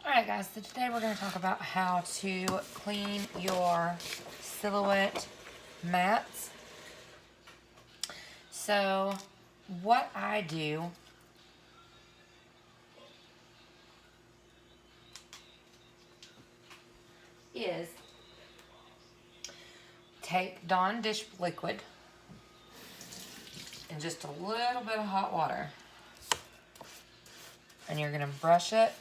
Alright guys, so today we're going to talk about how to clean your Silhouette mats. So what I do is take Dawn dish liquid and just a little bit of hot water, and you're going to brush it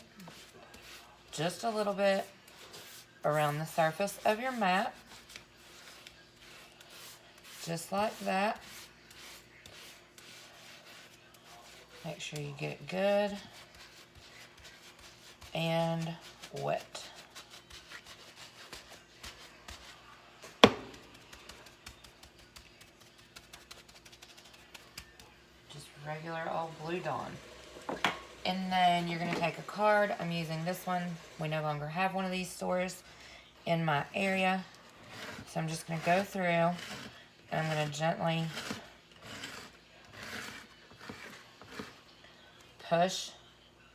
just a little bit around the surface of your mat, just like that. Make sure you get it good and wet. Just regular old Blue Dawn. And then you're going to take a card. I'm using this one. We no longer have one of these stores in my area. So I'm just going to go through and I'm going to gently push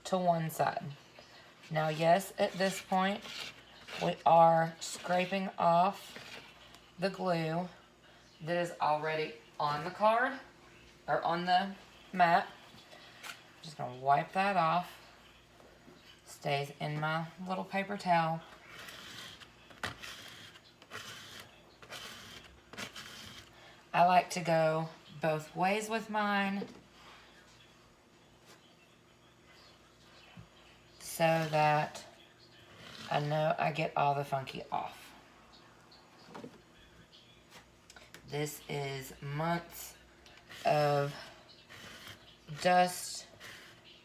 to one side. Now, yes, at this point, we are scraping off the glue that is already on the card or on the mat. Just going to wipe that off. Stays in my little paper towel. I like to go both ways with mine so that I know I get all the funky off. This is months of dust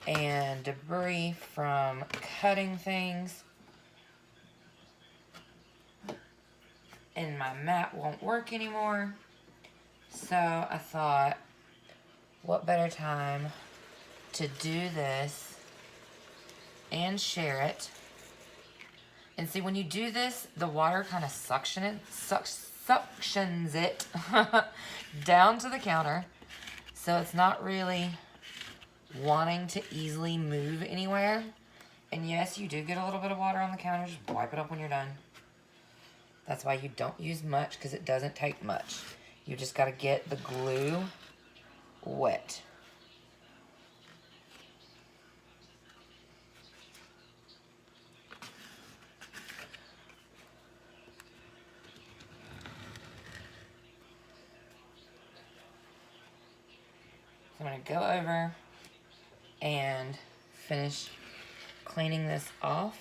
and debris from cutting things, and my mat won't work anymore. So I thought, what better time to do this and share it. And see, when you do this, the water kind of suctions it down to the counter, so it's not really wanting to easily move anywhere. And yes, you do get a little bit of water on the counter. Just wipe it up when you're done. That's why you don't use much, because it doesn't take much. You just got to get the glue wet. So I'm going to go over and finish cleaning this off.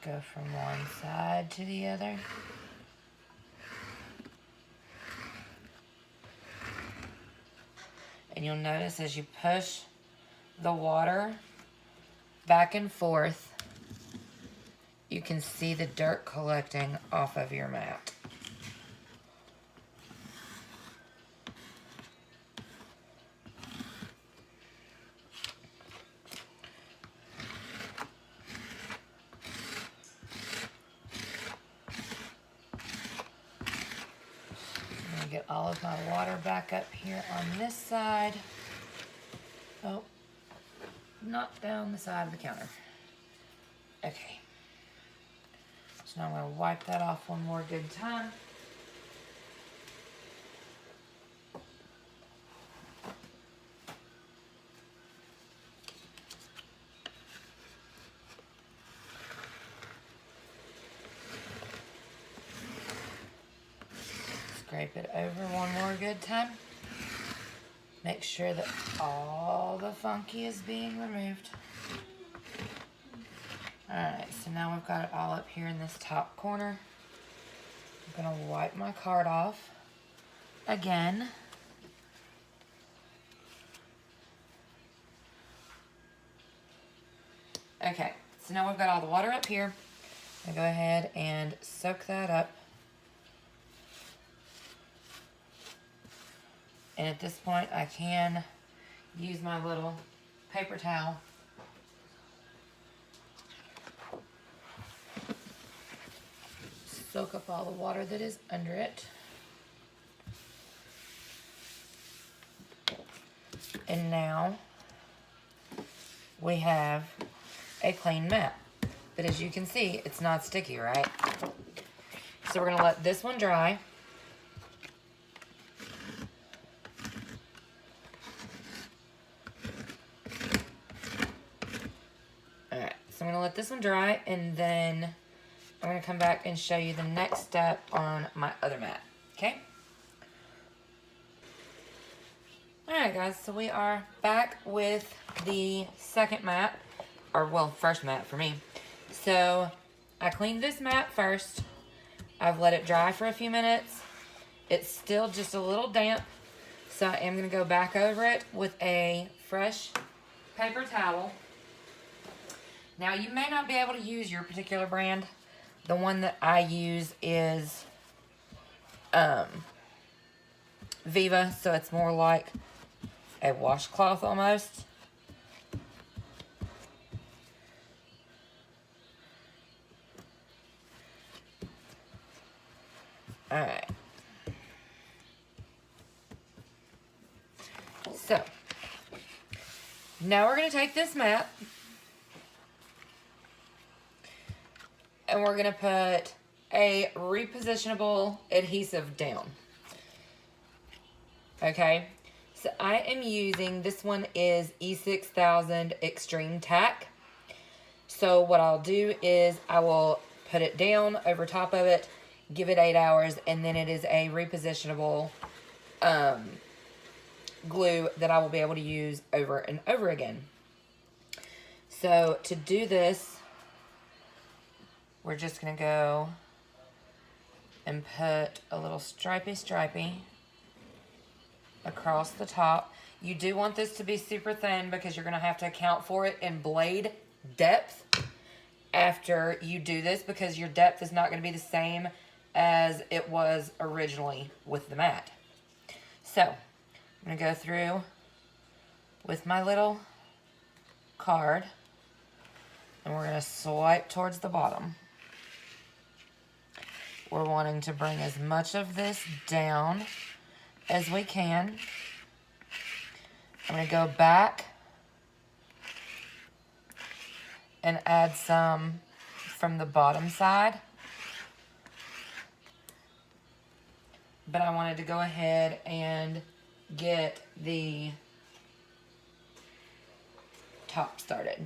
Go from one side to the other. And you'll notice as you push the water back and forth, you can see the dirt collecting off of your mat. Get all of my water back up here on this side. Oh, not down the side of the counter. Okay. So now I'm going to wipe that off one more good time. Scrape it over one more good time. Make sure that all the funky is being removed. Alright, so now we've got it all up here in this top corner. I'm going to wipe my card off again. Okay, so now we've got all the water up here. I'm going to go ahead and soak that up. And at this point, I can use my little paper towel soak up all the water that is under it. And now we have a clean mat. But as you can see, it's not sticky, right? So we're going to let this one dry. Alright, so I'm going to let this one dry, and then I'm going to come back and show you the next step on my other mat. Okay? Alright guys, so we are back with the second mat, or well, first mat for me. So I cleaned this mat first. I've let it dry for a few minutes. It's still just a little damp, so I am going to go back over it with a fresh paper towel. Now you may not be able to use your particular brand. The one that I use is Viva, so it's more like a washcloth almost. Alright. So, now we're going to take this mat and we're going to put a repositionable adhesive down. Okay, so I am using, this one is E6000 Extreme Tack. So what I'll do is I will put it down over top of it, give it 8 hours, and then it is a repositionable glue that I will be able to use over and over again. So to do this, we're just going to go and put a little stripey across the top. You do want this to be super thin because you're going to have to account for it in blade depth after you do this, because your depth is not going to be the same as it was originally with the mat. So I'm going to go through with my little card and we're going to swipe towards the bottom. We're wanting to bring as much of this down as we can. I'm going to go back and add some from the bottom side. But I wanted to go ahead and get the top started.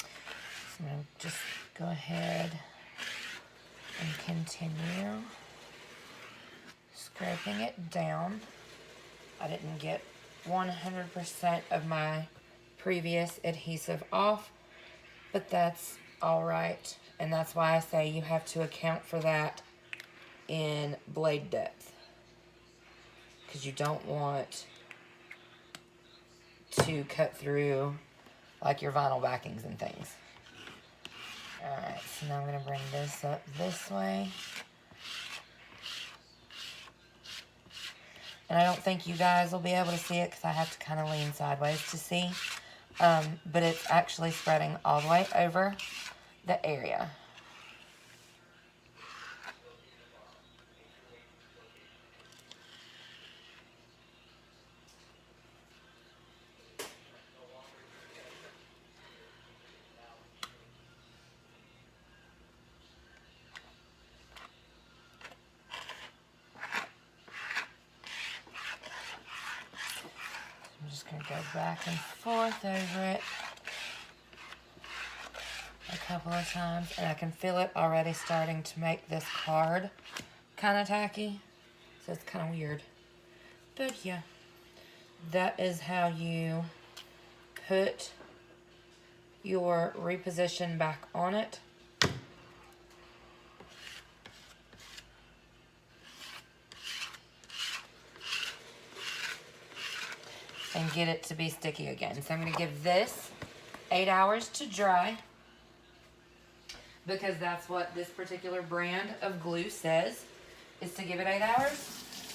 So I'm going to just go ahead and continue scraping it down. I didn't get 100% of my previous adhesive off, but that's all right. And that's why I say you have to account for that in blade depth, because you don't want to cut through like your vinyl backings and things. Alright, so now I'm going to bring this up this way. And I don't think you guys will be able to see it because I have to kind of lean sideways to see. But it's actually spreading all the way over the area. I'm just going to go back and forth over it a couple of times, and I can feel it already starting to make this card kind of tacky, so it's kind of weird. But yeah, that is how you put your reposition back on it. And get it to be sticky again. So I'm going to give this 8 hours to dry, because that's what this particular brand of glue says, is to give it 8 hours.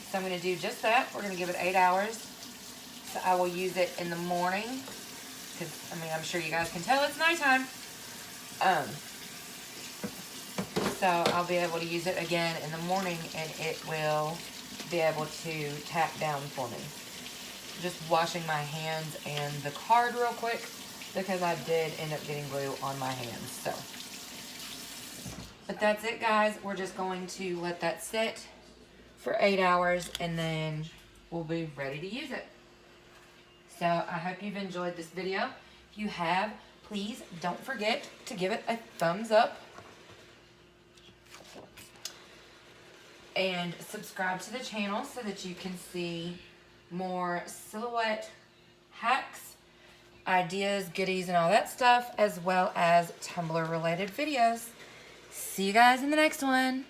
So I'm going to do just that. We're going to give it 8 hours. So I will use it in the morning, because I mean, I'm sure you guys can tell it's nighttime. So I'll be able to use it again in the morning and it will be able to tack down for me. Just washing my hands and the card real quick because I did end up getting glue on my hands. So, but that's it, guys. We're just going to let that sit for 8 hours and then we'll be ready to use it. So I hope you've enjoyed this video. If you have, please don't forget to give it a thumbs up and subscribe to the channel so that you can see more silhouette hacks, ideas, goodies, and all that stuff, as well as Tumblr related videos. See you guys in the next one.